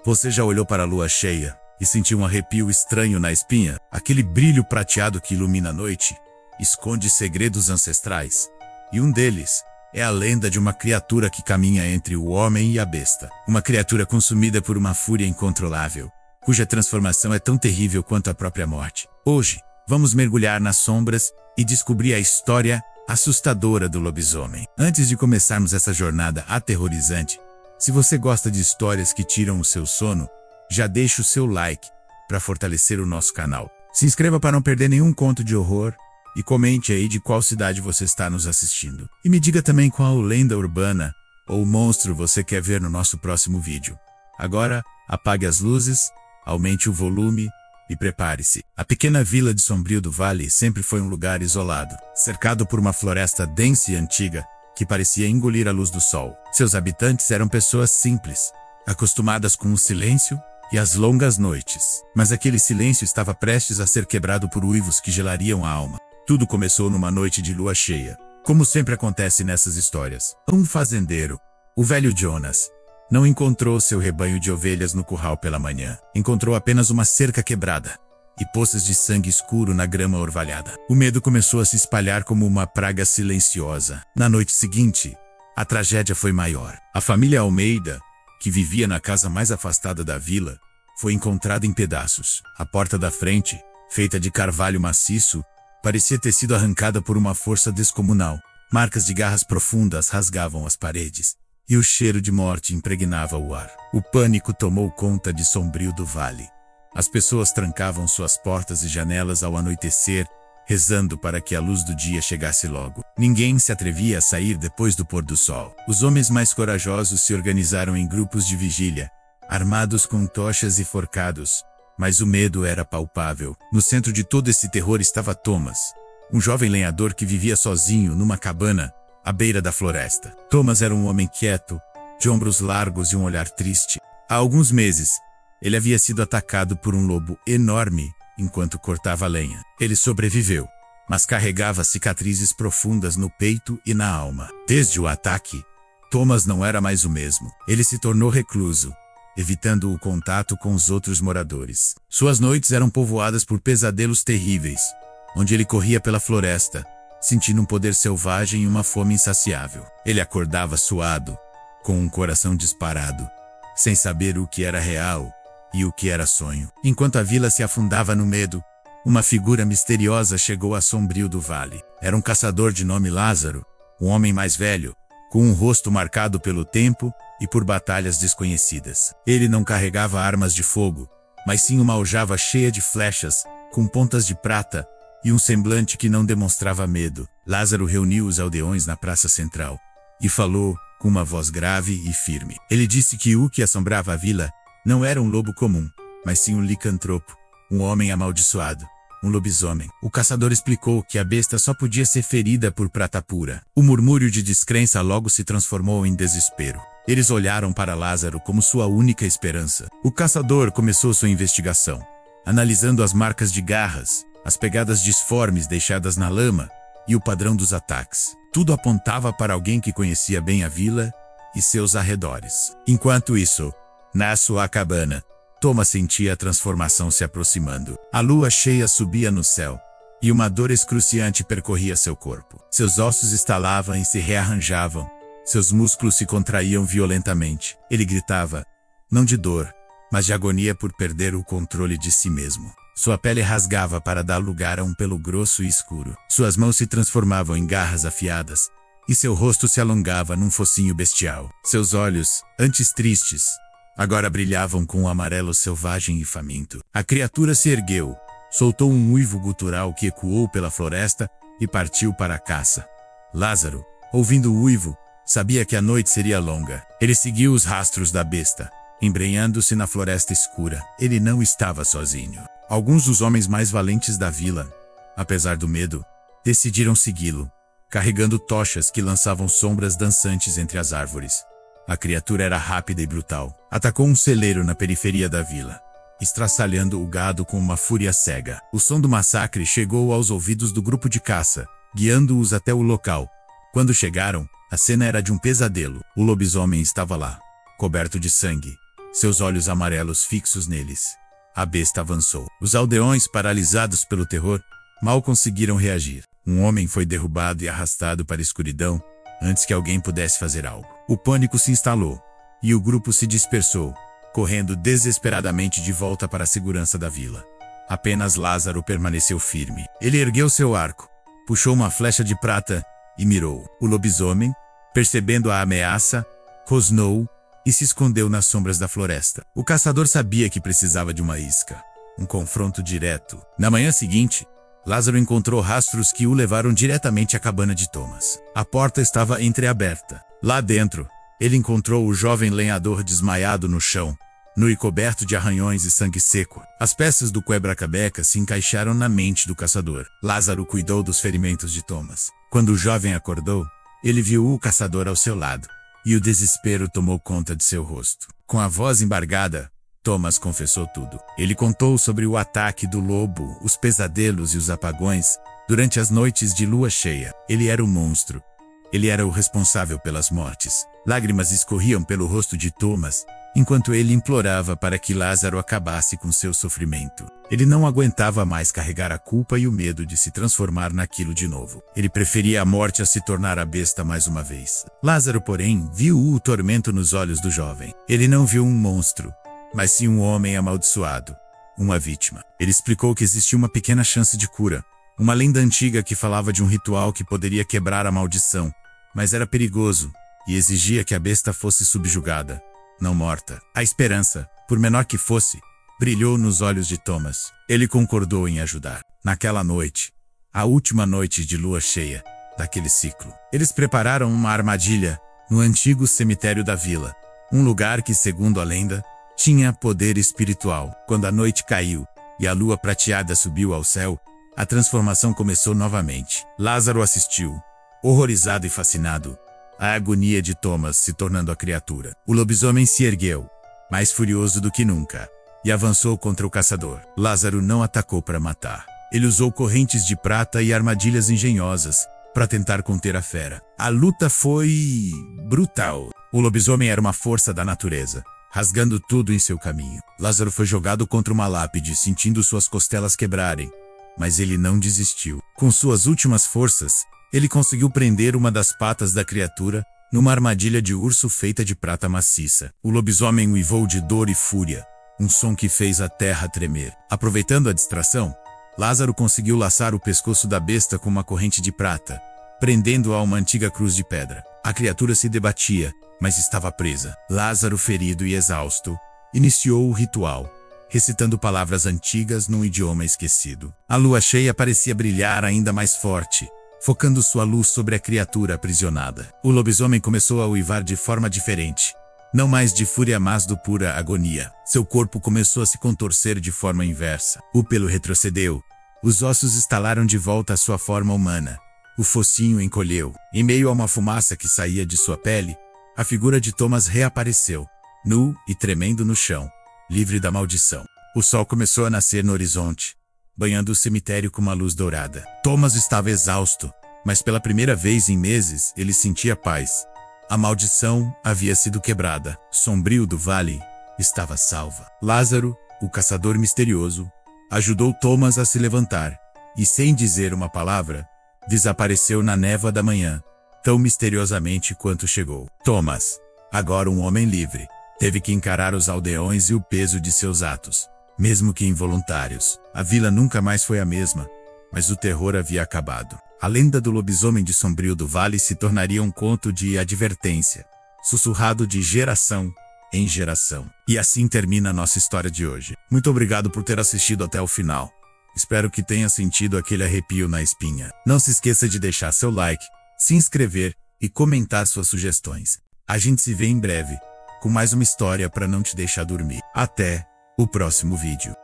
Você já olhou para a lua cheia e sentiu um arrepio estranho na espinha? Aquele brilho prateado que ilumina a noite esconde segredos ancestrais. E um deles é a lenda de uma criatura que caminha entre o homem e a besta. Uma criatura consumida por uma fúria incontrolável, cuja transformação é tão terrível quanto a própria morte. Hoje, vamos mergulhar nas sombras e descobrir a história assustadora do lobisomem. Antes de começarmos essa jornada aterrorizante, se você gosta de histórias que tiram o seu sono, já deixa o seu like para fortalecer o nosso canal. Se inscreva para não perder nenhum conto de horror e comente aí de qual cidade você está nos assistindo. E me diga também qual lenda urbana ou monstro você quer ver no nosso próximo vídeo. Agora, apague as luzes, aumente o volume e prepare-se. A pequena vila de Sombrio do Vale sempre foi um lugar isolado, cercado por uma floresta densa e antiga que parecia engolir a luz do sol. Seus habitantes eram pessoas simples, acostumadas com o silêncio e as longas noites. Mas aquele silêncio estava prestes a ser quebrado por uivos que gelariam a alma. Tudo começou numa noite de lua cheia. Como sempre acontece nessas histórias, um fazendeiro, o velho Jonas, não encontrou seu rebanho de ovelhas no curral pela manhã. Encontrou apenas uma cerca quebrada e poças de sangue escuro na grama orvalhada. O medo começou a se espalhar como uma praga silenciosa. Na noite seguinte, a tragédia foi maior. A família Almeida, que vivia na casa mais afastada da vila, foi encontrada em pedaços. A porta da frente, feita de carvalho maciço, parecia ter sido arrancada por uma força descomunal. Marcas de garras profundas rasgavam as paredes, e o cheiro de morte impregnava o ar. O pânico tomou conta de Sombrio do Vale. As pessoas trancavam suas portas e janelas ao anoitecer, rezando para que a luz do dia chegasse logo. Ninguém se atrevia a sair depois do pôr do sol. Os homens mais corajosos se organizaram em grupos de vigília, armados com tochas e forcados, mas o medo era palpável. No centro de todo esse terror estava Thomas, um jovem lenhador que vivia sozinho numa cabana à beira da floresta. Thomas era um homem quieto, de ombros largos e um olhar triste. Há alguns meses, ele havia sido atacado por um lobo enorme enquanto cortava lenha. Ele sobreviveu, mas carregava cicatrizes profundas no peito e na alma. Desde o ataque, Thomas não era mais o mesmo. Ele se tornou recluso, evitando o contato com os outros moradores. Suas noites eram povoadas por pesadelos terríveis, onde ele corria pela floresta, sentindo um poder selvagem e uma fome insaciável. Ele acordava suado, com um coração disparado, sem saber o que era real e o que era sonho. Enquanto a vila se afundava no medo, uma figura misteriosa chegou a Sombrio do Vale. Era um caçador de nome Lázaro, um homem mais velho, com um rosto marcado pelo tempo e por batalhas desconhecidas. Ele não carregava armas de fogo, mas sim uma aljava cheia de flechas, com pontas de prata, e um semblante que não demonstrava medo. Lázaro reuniu os aldeões na praça central e falou com uma voz grave e firme. Ele disse que o que assombrava a vila não era um lobo comum, mas sim um licantropo, um homem amaldiçoado, um lobisomem. O caçador explicou que a besta só podia ser ferida por prata pura. O murmúrio de descrença logo se transformou em desespero. Eles olharam para Lázaro como sua única esperança. O caçador começou sua investigação, analisando as marcas de garras, as pegadas disformes deixadas na lama e o padrão dos ataques. Tudo apontava para alguém que conhecia bem a vila e seus arredores. Enquanto isso, na sua cabana, Thomas sentia a transformação se aproximando. A lua cheia subia no céu, e uma dor excruciante percorria seu corpo. Seus ossos estalavam e se rearranjavam, seus músculos se contraíam violentamente. Ele gritava, não de dor, mas de agonia por perder o controle de si mesmo. Sua pele rasgava para dar lugar a um pelo grosso e escuro. Suas mãos se transformavam em garras afiadas, e seu rosto se alongava num focinho bestial. Seus olhos, antes tristes, agora brilhavam com um amarelo selvagem e faminto. A criatura se ergueu, soltou um uivo gutural que ecoou pela floresta e partiu para a caça. Lázaro, ouvindo o uivo, sabia que a noite seria longa. Ele seguiu os rastros da besta, embrenhando-se na floresta escura. Ele não estava sozinho. Alguns dos homens mais valentes da vila, apesar do medo, decidiram segui-lo, carregando tochas que lançavam sombras dançantes entre as árvores. A criatura era rápida e brutal. Atacou um celeiro na periferia da vila, estraçalhando o gado com uma fúria cega. O som do massacre chegou aos ouvidos do grupo de caça, guiando-os até o local. Quando chegaram, a cena era de um pesadelo. O lobisomem estava lá, coberto de sangue, seus olhos amarelos fixos neles. A besta avançou. Os aldeões, paralisados pelo terror, mal conseguiram reagir. Um homem foi derrubado e arrastado para a escuridão antes que alguém pudesse fazer algo. O pânico se instalou e o grupo se dispersou, correndo desesperadamente de volta para a segurança da vila. Apenas Lázaro permaneceu firme. Ele ergueu seu arco, puxou uma flecha de prata e mirou. O lobisomem, percebendo a ameaça, rosnou e se escondeu nas sombras da floresta. O caçador sabia que precisava de uma isca, um confronto direto. Na manhã seguinte, Lázaro encontrou rastros que o levaram diretamente à cabana de Thomas. A porta estava entreaberta. Lá dentro, ele encontrou o jovem lenhador desmaiado no chão, nu e coberto de arranhões e sangue seco. As peças do quebra-cabeça se encaixaram na mente do caçador. Lázaro cuidou dos ferimentos de Thomas. Quando o jovem acordou, ele viu o caçador ao seu lado, e o desespero tomou conta de seu rosto. Com a voz embargada, Thomas confessou tudo. Ele contou sobre o ataque do lobo, os pesadelos e os apagões durante as noites de lua cheia. Ele era um monstro. Ele era o responsável pelas mortes. Lágrimas escorriam pelo rosto de Thomas, enquanto ele implorava para que Lázaro acabasse com seu sofrimento. Ele não aguentava mais carregar a culpa e o medo de se transformar naquilo de novo. Ele preferia a morte a se tornar a besta mais uma vez. Lázaro, porém, viu o tormento nos olhos do jovem. Ele não viu um monstro, mas sim um homem amaldiçoado, uma vítima. Ele explicou que existia uma pequena chance de cura, uma lenda antiga que falava de um ritual que poderia quebrar a maldição, mas era perigoso e exigia que a besta fosse subjugada, não morta. A esperança, por menor que fosse, brilhou nos olhos de Thomas. Ele concordou em ajudar. Naquela noite, a última noite de lua cheia daquele ciclo, eles prepararam uma armadilha no antigo cemitério da vila, um lugar que, segundo a lenda, tinha poder espiritual. Quando a noite caiu e a lua prateada subiu ao céu, a transformação começou novamente. Lázaro assistiu, horrorizado e fascinado, a agonia de Thomas se tornando a criatura. O lobisomem se ergueu, mais furioso do que nunca, e avançou contra o caçador. Lázaro não atacou para matar. Ele usou correntes de prata e armadilhas engenhosas para tentar conter a fera. A luta foi brutal. O lobisomem era uma força da natureza, rasgando tudo em seu caminho. Lázaro foi jogado contra uma lápide, sentindo suas costelas quebrarem, mas ele não desistiu. Com suas últimas forças, ele conseguiu prender uma das patas da criatura numa armadilha de urso feita de prata maciça. O lobisomem uivou de dor e fúria, um som que fez a terra tremer. Aproveitando a distração, Lázaro conseguiu laçar o pescoço da besta com uma corrente de prata, prendendo-a a uma antiga cruz de pedra. A criatura se debatia, mas estava presa. Lázaro, ferido e exausto, iniciou o ritual, recitando palavras antigas num idioma esquecido. A lua cheia parecia brilhar ainda mais forte, focando sua luz sobre a criatura aprisionada. O lobisomem começou a uivar de forma diferente, não mais de fúria, mas de pura agonia. Seu corpo começou a se contorcer de forma inversa. O pelo retrocedeu, os ossos estalaram de volta à sua forma humana. O focinho encolheu. Em meio a uma fumaça que saía de sua pele, a figura de Thomas reapareceu, nu e tremendo no chão, livre da maldição. O sol começou a nascer no horizonte, banhando o cemitério com uma luz dourada. Thomas estava exausto, mas pela primeira vez em meses ele sentia paz. A maldição havia sido quebrada. Sombrio do vale estava salva. Lázaro, o caçador misterioso, ajudou Thomas a se levantar e, sem dizer uma palavra, desapareceu na névoa da manhã, tão misteriosamente quanto chegou. Thomas, agora um homem livre, teve que encarar os aldeões e o peso de seus atos, mesmo que involuntários. A vila nunca mais foi a mesma, mas o terror havia acabado. A lenda do lobisomem de Sombrio do Vale se tornaria um conto de advertência, sussurrado de geração em geração. E assim termina a nossa história de hoje. Muito obrigado por ter assistido até o final. Espero que tenha sentido aquele arrepio na espinha. Não se esqueça de deixar seu like, se inscrever e comentar suas sugestões. A gente se vê em breve, com mais uma história para não te deixar dormir. Até o próximo vídeo.